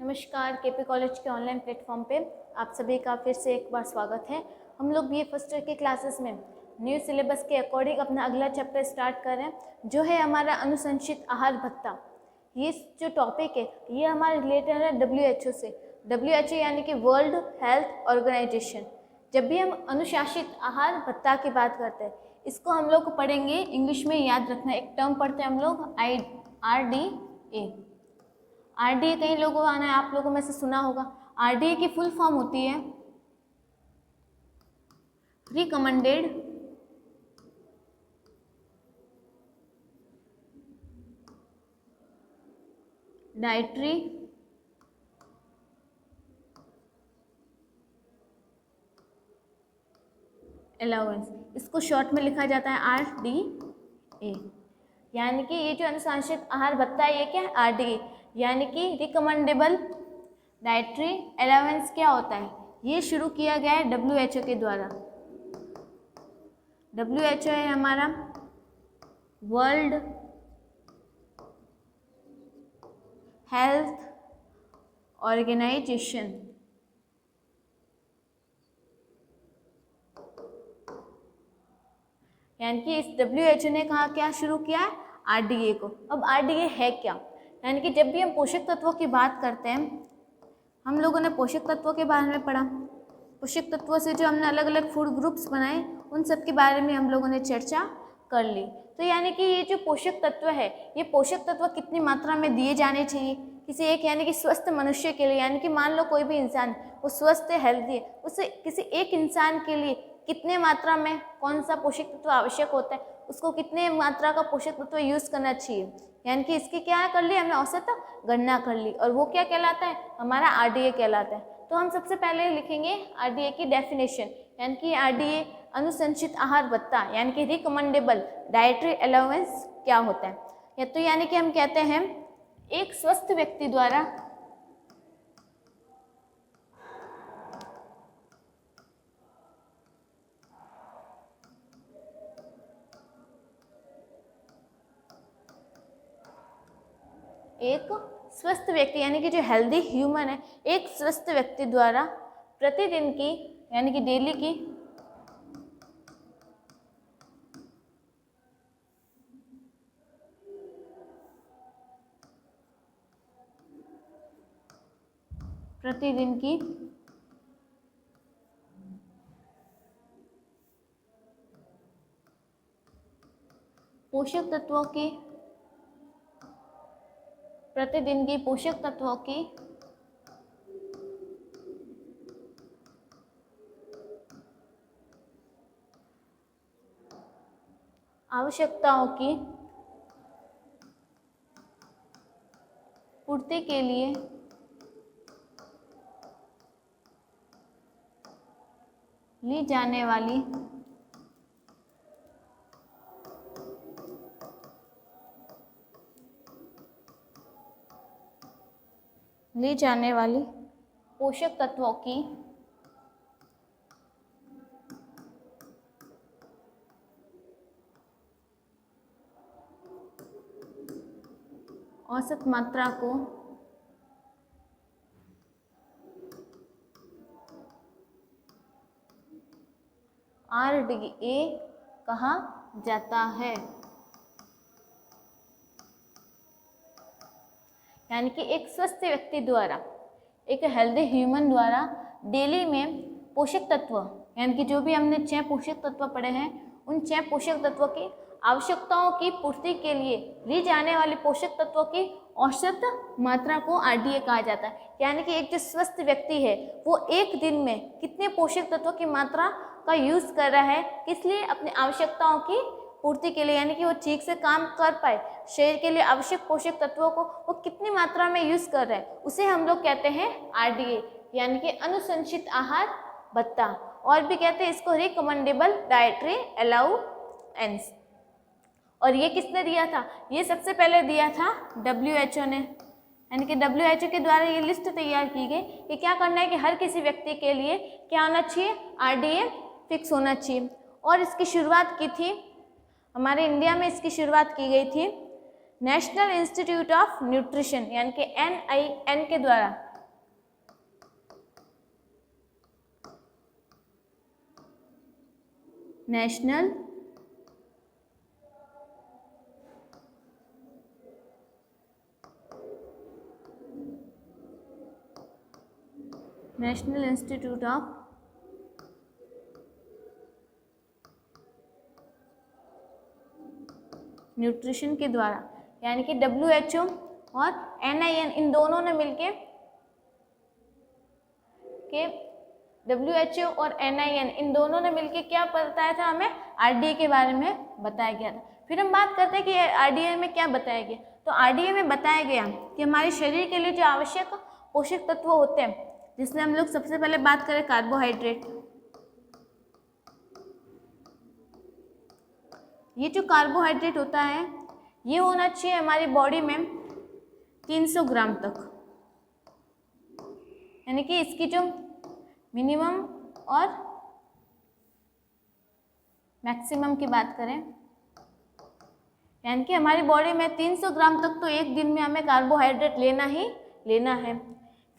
नमस्कार। KP college के online platform पे आप सभी का फिर से एक बार स्वागत है। हम लोग बीए फर्स्ट ईयर के क्लासेस में न्यू सिलेबस के अकॉर्डिंग अपना अगला चैप्टर स्टार्ट कर रहे हैं, जो है हमारा अनुशंसित आहार भत्ता। ये जो टॉपिक है ये हमारे रिलेटेड है WHO से। WHO यानी कि वर्ल्ड हेल्थ ऑर्गेनाइजेशन। जब भी हम अनुशासित आहार भत्ता की बात करते हैं, इसको हम लोग पढ़ेंगे इंग्लिश में, याद रखना। एक टर्म पढ़ते हैं हम लोग RDA। RDA कई लोगों आना है, आप लोगों में से सुना होगा। RDA की फुल फॉर्म होती है रिकमेंडेड डाइटरी अलाउंस। इसको शॉर्ट में लिखा जाता है RDA। यानी कि ये जो अनुशंसित आहार भत्ता है ये क्या है? RDA यानी कि रिकमेंडेबल डाइटरी अलाउंस क्या होता है? ये शुरू किया गया है WHO के द्वारा। WHO है हमारा वर्ल्ड हेल्थ ऑर्गेनाइजेशन। यानी कि इस WHO ने कहा क्या शुरू किया है? RDA को। अब RDA है क्या? यानी कि जब भी हम पोषक तत्वों की बात करते हैं, हम लोगों ने पोषक तत्वों के बारे में पढ़ा। पोषक तत्वों से जो हमने अलग अलग फूड ग्रुप्स बनाए, उन सब के बारे में हम लोगों ने चर्चा कर ली। तो यानी कि ये जो पोषक तत्व है, ये पोषक तत्व कितनी मात्रा में दिए जाने चाहिए किसी एक, यानी कि स्वस्थ मनुष्य के लिए। यानी कि मान लो कोई भी इंसान वो स्वस्थ है, हेल्दी है, उसे किसी एक इंसान के लिए कितने मात्रा में कौन सा पोषक तत्व आवश्यक होता है, उसको कितने मात्रा का पोषक तत्व यूज़ करना चाहिए। यानी कि इसकी क्या कर ली हमने? औसत गणना कर ली, और वो क्या कहलाता है? हमारा RDA कहलाता है। तो हम सबसे पहले लिखेंगे RDA की डेफिनेशन। यानी कि RDA अनुशंसित आहार भत्ता यानी कि रिकमेंडेबल डाइटरी अलाउंस क्या होता है? या तो यानी कि हम कहते हैं एक स्वस्थ व्यक्ति द्वारा एक स्वस्थ व्यक्ति यानी कि जो हेल्दी ह्यूमन है, एक स्वस्थ व्यक्ति द्वारा प्रतिदिन की यानी कि डेली की पोषक तत्वों की आवश्यकताओं की पूर्ति के लिए ली जाने वाली पोषक तत्वों की औसत मात्रा को RDA कहा जाता है। यानी कि एक स्वस्थ व्यक्ति द्वारा, एक हेल्दी ह्यूमन द्वारा डेली में पोषक तत्व, यानी कि जो भी हमने 6 पोषक तत्व पढ़े हैं, उन 6 पोषक तत्वों की आवश्यकताओं की पूर्ति के लिए ली जाने वाली पोषक तत्वों की औसत मात्रा को RDA कहा जाता है। यानी कि एक जो स्वस्थ व्यक्ति है वो एक दिन में कितने पोषक तत्वों की मात्रा का यूज़ कर रहा है, किस लिए? अपनी आवश्यकताओं की पूर्ति के लिए। यानी कि वो ठीक से काम कर पाए, शरीर के लिए आवश्यक पोषक तत्वों को वो कितनी मात्रा में यूज़ कर रहा है, उसे हम लोग कहते हैं RDA यानी कि अनुशंसित आहार भत्ता। और भी कहते हैं इसको रिकमेंडेबल डाइटरी अलाउंस। और ये किसने दिया था? ये सबसे पहले दिया था WHO ने। यानी कि WHO के द्वारा ये लिस्ट तैयार की गई कि क्या करना है कि हर किसी व्यक्ति के लिए क्या होना चाहिए? RDA फिक्स होना चाहिए। और इसकी शुरुआत की थी हमारे इंडिया में, इसकी शुरुआत की गई थी नेशनल इंस्टीट्यूट ऑफ न्यूट्रिशन यानी कि NIN के द्वारा। नेशनल इंस्टीट्यूट ऑफ न्यूट्रिशन के द्वारा, यानी कि WHO और NIN इन दोनों ने मिलके WHO और NIN इन दोनों ने मिलके क्या बताया था हमें, RDA के बारे में बताया गया था। फिर हम बात करते हैं कि RDA में क्या बताया गया। तो RDA में बताया गया कि हमारे शरीर के लिए जो आवश्यक पोषक तत्व होते हैं, जिसमें हम लोग सबसे पहले बात करें कार्बोहाइड्रेट। ये जो कार्बोहाइड्रेट होता है ये होना चाहिए हमारी बॉडी में 300 ग्राम तक, यानी कि इसकी जो मिनिमम और मैक्सिमम की बात करें, यानी कि हमारी बॉडी में 300 ग्राम तक तो एक दिन में हमें कार्बोहाइड्रेट लेना ही लेना है।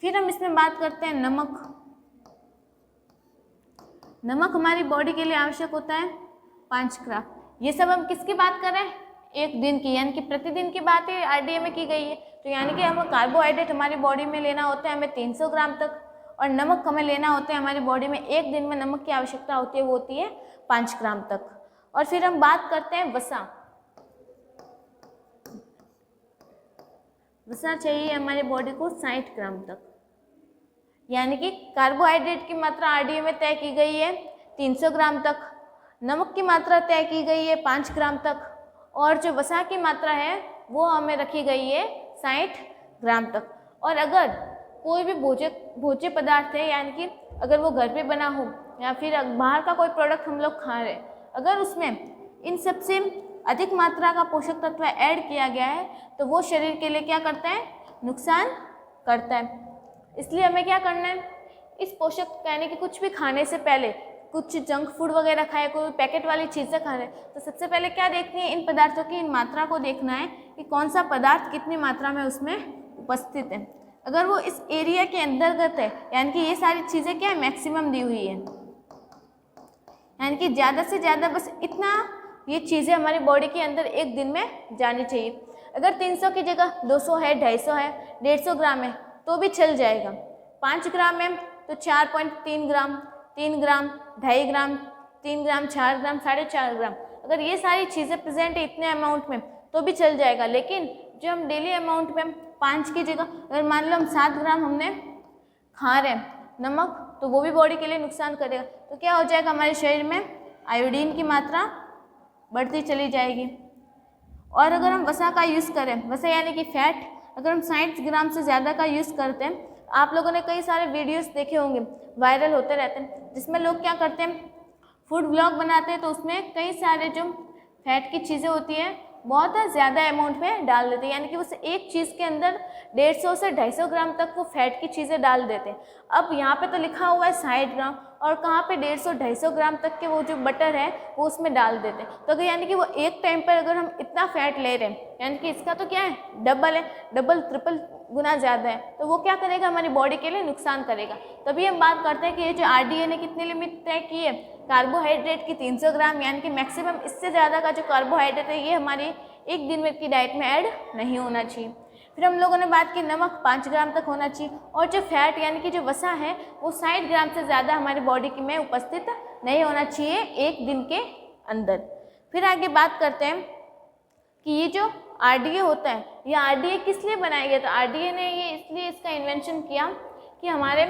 फिर हम इसमें बात करते हैं नमक। नमक हमारी बॉडी के लिए आवश्यक होता है 5 ग्राम। ये सब हम किसकी बात कर रहे हैं, एक दिन की, यानी कि प्रतिदिन की बात है RDA में की गई है। तो यानी कि हम कार्बोहाइड्रेट हमारी बॉडी में लेना होता है हमें 300 ग्राम तक, और नमक हमें लेना होता है हमारी बॉडी में एक दिन में नमक की आवश्यकता होती है, वो होती है 5 ग्राम तक। और फिर हम बात करते हैं वसा। वसा चाहिए हमारी बॉडी को 60 ग्राम तक, यानी कि कार्बोहाइड्रेट की मात्रा RDA में तय की गई है 300 ग्राम तक, नमक की मात्रा तय की गई है 5 ग्राम तक, और जो वसा की मात्रा है वो हमें रखी गई है 60 ग्राम तक। और अगर कोई भी भोज्य पदार्थ है, यानी कि अगर वो घर पे बना हो या फिर बाहर का कोई प्रोडक्ट हम लोग खा रहे हैं, अगर उसमें इन सबसे अधिक मात्रा का पोषक तत्व ऐड किया गया है तो वो शरीर के लिए क्या करता है, नुकसान करता है। इसलिए हमें क्या करना है, इस पोषक यानी कि कुछ भी खाने से पहले, कुछ जंक फूड वगैरह खाए, कोई पैकेट वाली चीज़ें खा रहे हैं, तो सबसे पहले क्या देखनी है, इन पदार्थों की इन मात्रा को देखना है कि कौन सा पदार्थ कितनी मात्रा में उसमें उपस्थित है। अगर वो इस एरिया के अंतर्गत है, यानी कि ये सारी चीज़ें क्या है, मैक्सिमम दी हुई है, यानी कि ज़्यादा से ज़्यादा बस इतना ये चीज़ें हमारी बॉडी के अंदर एक दिन में जानी चाहिए। अगर 300 की जगह 200 है, 250 है, 150 ग्राम है तो भी चल जाएगा। 5 ग्राम है तो 4.3 ग्राम, 3 ग्राम, 2.5 ग्राम, 3 ग्राम, 4 ग्राम, 4.5 ग्राम, अगर ये सारी चीज़ें प्रेजेंट है इतने अमाउंट में तो भी चल जाएगा। लेकिन जो हम डेली अमाउंट में 5 की जगह अगर मान लो हम 7 ग्राम हमने खा रहे हैं नमक, तो वो भी बॉडी के लिए नुकसान करेगा। तो क्या हो जाएगा, हमारे शरीर में आयोडीन की मात्रा बढ़ती चली जाएगी। और अगर हम वसा का यूज़ करें, वसा यानी कि फैट, अगर हम 60 ग्राम से ज़्यादा का यूज़ करते हैं, आप लोगों ने कई सारे वीडियोस देखे होंगे, वायरल होते रहते हैं, जिसमें लोग क्या करते हैं, फूड ब्लॉग बनाते हैं, तो उसमें कई सारे जो फैट की चीज़ें होती हैं बहुत ज़्यादा अमाउंट में डाल देते हैं, यानी कि उस एक चीज़ के अंदर 150 से 250 ग्राम तक वो फैट की चीज़ें डाल देते हैं। अब यहाँ पे तो लिखा हुआ है 60 ग्राम, और कहाँ पे 150-250 ग्राम तक के वो जो बटर है वो उसमें डाल देते हैं। तो अगर यानी कि वो एक टाइम पर अगर हम इतना फैट ले रहे हैं, यानी कि इसका तो क्या है, डबल है, डबल ट्रिपल गुना ज़्यादा है, तो वो क्या करेगा, हमारी बॉडी के लिए नुकसान करेगा। तभी हम बात करते हैं कि ये जो RDA ने कितनी लिमिट तय की है, कार्बोहाइड्रेट की 300 ग्राम, यानी कि मैक्सिमम इससे ज़्यादा का जो कार्बोहाइड्रेट है ये हमारी एक दिन में की डाइट में ऐड नहीं होना चाहिए। फिर हम लोगों ने बात की नमक 5 ग्राम तक होना चाहिए, और जो फैट यानी कि जो वसा है वो 60 ग्राम से ज़्यादा हमारी बॉडी में उपस्थित नहीं होना चाहिए एक दिन के अंदर। फिर आगे बात करते हैं कि ये जो RDA होता है, ये RDA किस लिए बनाया गया? तो RDA ने ये इसलिए इसका इन्वेंशन किया कि हमारे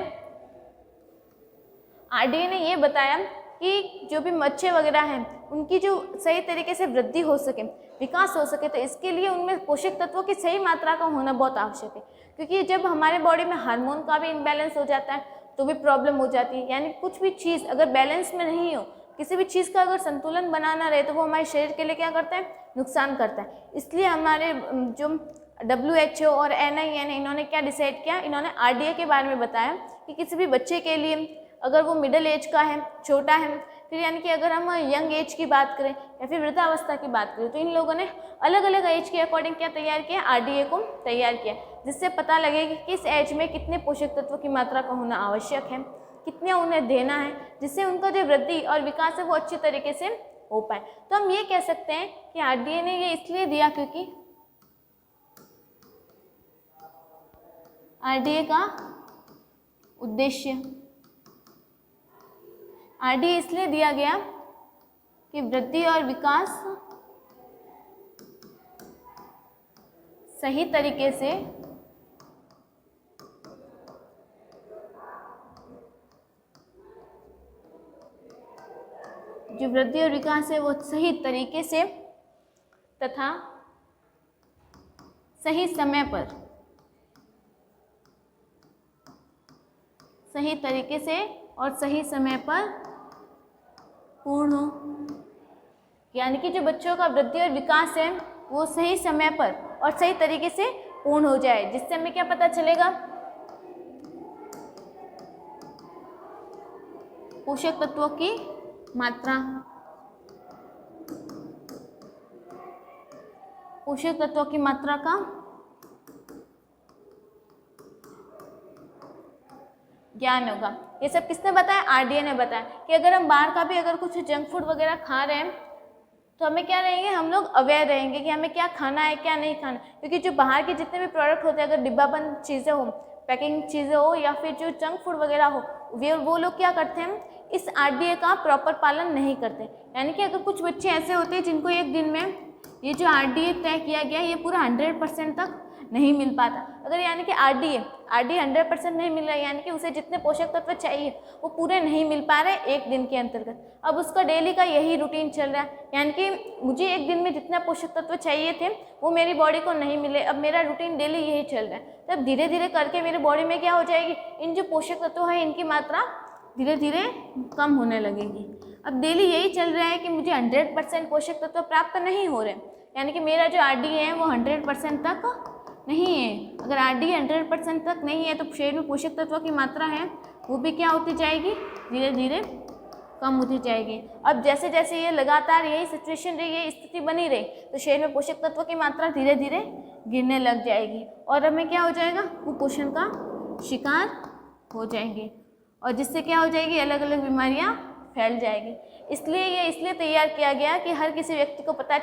RDA ने ये बताया कि जो भी बच्चे वगैरह हैं उनकी जो सही तरीके से वृद्धि हो सके, विकास हो सके, तो इसके लिए उनमें पोषक तत्वों की सही मात्रा का होना बहुत आवश्यक है। क्योंकि जब हमारे बॉडी में हार्मोन का भी इम्बैलेंस हो जाता है तो भी प्रॉब्लम हो जाती है। यानी कुछ भी चीज़ अगर बैलेंस में नहीं हो, किसी भी चीज़ का अगर संतुलन बनाना रहे, तो वो हमारे शरीर के लिए क्या करता है, नुकसान करता है। इसलिए हमारे जो WHO और NIN इन्होंने क्या डिसाइड किया, इन्होंने RDA के बारे में बताया कि किसी भी बच्चे के लिए अगर वो मिडिल एज का है, छोटा है, फिर यानी कि अगर हम यंग एज की बात करें या फिर वृद्धावस्था की बात करें, तो इन लोगों ने अलग अलग एज के अकॉर्डिंग क्या तैयार किया, RDA को तैयार किया, जिससे पता लगे कि किस एज में कितने पोषक तत्वों की मात्रा का होना आवश्यक है। कितना उन्हें देना है, जिससे उनका जो वृद्धि और विकास है वो अच्छी तरीके से हो पाए। तो हम ये कह सकते हैं कि आरडीए ने ये इसलिए दिया क्योंकि आरडीए का उद्देश्य, आरडीए इसलिए दिया गया कि वृद्धि और विकास सही तरीके से जो वृद्धि और विकास है वो सही तरीके से तथा सही समय पर, सही तरीके से और सही समय पर पूर्ण हो। यानी कि जो बच्चों का वृद्धि और विकास है वो सही समय पर और सही तरीके से पूर्ण हो जाए, जिससे हमें क्या पता चलेगा, पोषक तत्वों की मात्रा, पोषक तत्वों की मात्रा का ज्ञान होगा। ये सब किसने बताया? आरडीए ने बताया कि अगर हम बाहर का भी अगर कुछ जंक फूड वगैरह खा रहे हैं तो हमें क्या रहेंगे, हम लोग अवेयर रहेंगे कि हमें क्या खाना है क्या नहीं खाना, क्योंकि जो बाहर के जितने भी प्रोडक्ट होते हैं, अगर डिब्बाबंद चीज़ें हो, पैकिंग चीज़ें हो या फिर जो जंक फूड वगैरह हो, वो लोग क्या करते हैं, इस आरडीए का प्रॉपर पालन नहीं करते। यानी कि अगर कुछ बच्चे ऐसे होते हैं जिनको एक दिन में ये जो आरडीए तय किया गया ये पूरा 100% तक नहीं मिल पाता। अगर यानी कि आरडीए 100% नहीं मिल रहा है, यानी कि उसे जितने पोषक तत्व चाहिए वो पूरे नहीं मिल पा रहे एक दिन के अंतर्गत। अब उसका डेली का यही रूटीन चल रहा है, यानी कि मुझे एक दिन में जितना पोषक तत्व चाहिए थे वो मेरी बॉडी को नहीं मिले, अब मेरा रूटीन डेली यही चल रहा है। तब धीरे धीरे करके मेरी बॉडी में क्या हो जाएगी, इन जो पोषक तत्व है इनकी मात्रा धीरे धीरे कम होने लगेगी। अब डेली यही चल रहा है कि मुझे 100% पोषक तत्व प्राप्त नहीं हो रहे, यानी कि मेरा जो आरडीए है वो 100% तक नहीं है। अगर आरडीए 100% तक नहीं है तो शरीर में पोषक तत्वों की मात्रा है वो भी क्या होती जाएगी, धीरे धीरे कम होती जाएगी। अब जैसे जैसे ये लगातार यही सिचुएशन रही, ये स्थिति बनी रही, तो शरीर में पोषक तत्वों की मात्रा धीरे धीरे गिरने लग जाएगी और हमें क्या हो जाएगा, कुपोषण का शिकार हो जाएंगे और जिससे क्या हो जाएगी, अलग अलग बीमारियां फैल जाएगी। इसलिए ये इसलिए तैयार किया गया कि हर किसी व्यक्ति को पता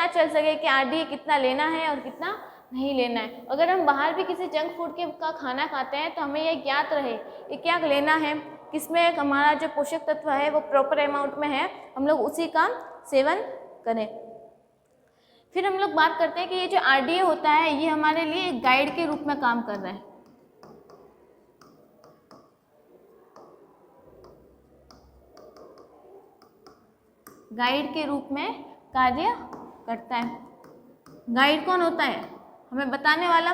चल सके कि आरडीए कितना लेना है और कितना नहीं लेना है। अगर हम बाहर भी किसी जंक फूड का खाना खाते हैं तो हमें यह ज्ञात रहे कि क्या लेना है, किसमें हमारा जो पोषक तत्व है वो प्रॉपर अमाउंट में है, हम लोग उसी का सेवन करें। फिर हम लोग बात करते हैं कि ये जो आरडीए होता है ये हमारे लिए एक गाइड के रूप में काम कर रहा है। गाइड के रूप में कार्य करता है। गाइड कौन होता है, हमें बताने वाला,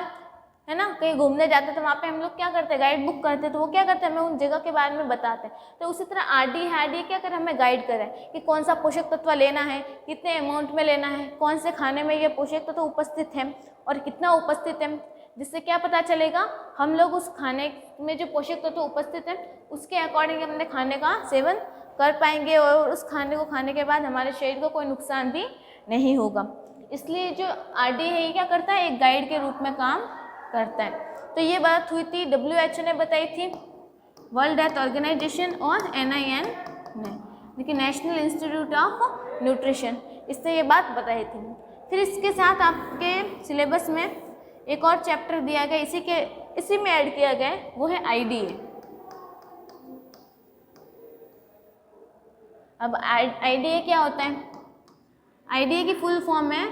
है ना। कहीं घूमने जाते तो वहाँ पे हम लोग क्या करते हैं, गाइड बुक करते हैं, तो वो क्या करते हैं, हमें उन जगह के बारे में बताते हैं। तो उसी तरह आरडीए है, आरडीए क्या करे, हमें गाइड करे कि कौन सा पोषक तत्व लेना है, कितने अमाउंट में लेना है, कौन से खाने में ये पोषक तत्व उपस्थित है और कितना उपस्थित है, जिससे क्या पता चलेगा, हम लोग उस खाने में जो पोषक तत्व उपस्थित है उसके अकॉर्डिंग अपने खाने का सेवन कर पाएंगे और उस खाने को खाने के बाद हमारे शरीर को कोई नुकसान भी नहीं होगा। इसलिए जो आरडीए है ये क्या करता है, एक गाइड के रूप में काम करता है। तो ये बात हुई थी, WHO ने बताई थी, वर्ल्ड हेल्थ ऑर्गेनाइजेशन और NIN ने, लेकिन नेशनल इंस्टीट्यूट ऑफ न्यूट्रिशन, इससे ये बात बताई थी। फिर इसके साथ आपके सिलेबस में एक और चैप्टर दिया गया, इसी में ऐड किया गया, वो है आईडीए। अब आईडीए क्या होता है, आईडीए की फुल फॉर्म है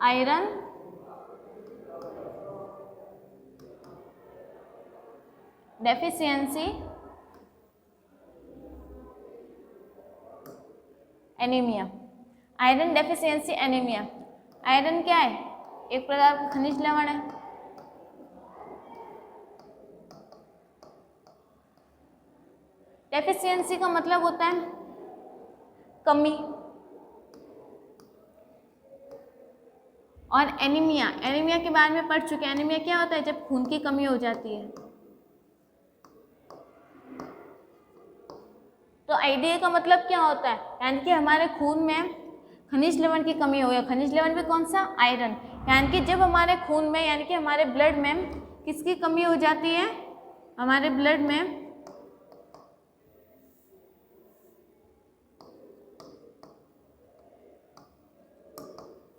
iron deficiency anaemia. Iron deficiency anaemia, iron क्या है, एक प्रकार का खनिज लवण है। डेफिशिएंसी का मतलब होता है कमी, और एनीमिया, एनीमिया के बारे में पढ़ चुके हैं। एनीमिया क्या होता है, जब खून की कमी हो जाती है। तो आईडीए का मतलब क्या होता है, यानी कि हमारे खून में खनिज लवण की कमी हो गई। खनिज लवण भी कौन सा, आयरन। यानी कि जब हमारे खून में, यानी कि हमारे ब्लड में किसकी कमी हो जाती है, हमारे ब्लड में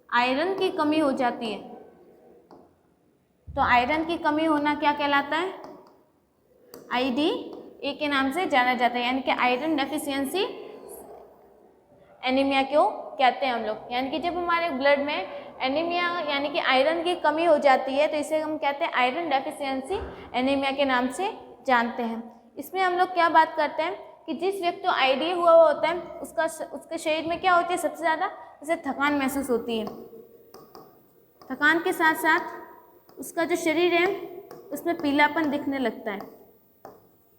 आयरन की कमी हो जाती है, तो आयरन की कमी होना क्या कहलाता है? IDA के नाम से जाना जाता है, यानी कि आयरन डेफिशिएंसी एनीमिया क्यों कहते हैं हम लोग। यानी कि जब हमारे ब्लड में एनीमिया यानी कि आयरन की कमी हो जाती है तो इसे हम कहते हैं आयरन डेफिशिएंसी एनीमिया के नाम से जानते हैं। इसमें हम लोग क्या बात करते हैं कि जिस व्यक्ति को IDA हुआ होता है उसके शरीर में क्या होती है? सबसे ज़्यादा उसे थकान महसूस होती है। थकान के साथ साथ उसका जो शरीर है उसमें पीलापन दिखने लगता है,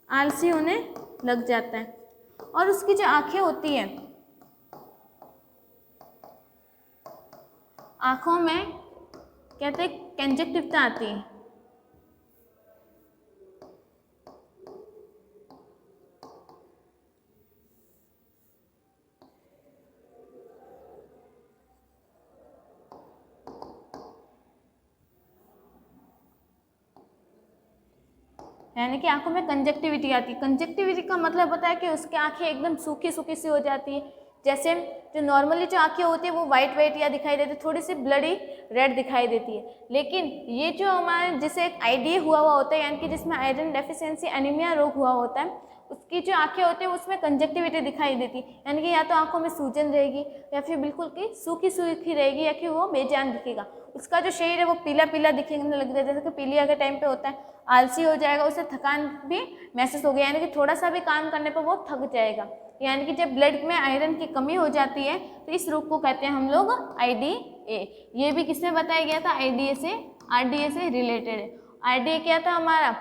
आलसी होने लग जाता है, और उसकी जो आँखें होती हैं, आँखों में कहते हैं कंजक्टिविटी आती है। यानी कि आंखों में कंजक्टिविटी आती है। कंजक्टिविटी का मतलब होता है कि उसकी आंखें एकदम सूखी सूखी सी हो जाती है। जैसे जो नॉर्मली जो आंखें होती है वो वाइट वाइट या दिखाई देती है, थोड़ी सी ब्लडी रेड दिखाई देती है। लेकिन ये जो हमारे जिसे एक IDA हुआ होता है, यानी कि जिसमें आयरन डेफिशिएंसी एनीमिया रोग हुआ होता है, उसकी जो आंखें होती है उसमें कंजक्टिविटी दिखाई देती है। यानी कि या तो आंखों में सूजन रहेगी या फिर बिल्कुल की सूखी सूखी रहेगी या कि वो बेजान दिखेगा। उसका जो शरीर है वो पीला पीला दिखने लग जाता है, जैसे कि पीलिया के टाइम पे होता है, आलसी हो जाएगा, उसे थकान भी महसूस होगी, यानी कि थोड़ा सा भी काम करने पर वो थक जाएगा। यानी कि जब ब्लड में आयरन की कमी हो जाती है तो इस रोग को कहते हैं हम लोग IDA। ये भी किसने बताया गया था? RDA से रिलेटेड है। RDA क्या था हमारा?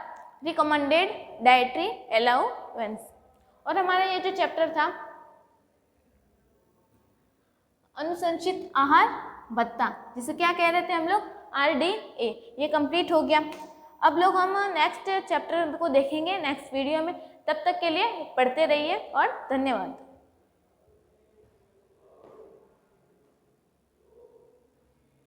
Recommended dietary allowance. और हमारा ये जो चैप्टर था अनुशंसित आहार भत्ता, जिसे क्या कह रहे थे हम लोग? RDA, ये कंप्लीट हो गया। अब लोग हम नेक्स्ट चैप्टर को देखेंगे नेक्स्ट वीडियो में। तब तक के लिए पढ़ते रहिए और धन्यवाद।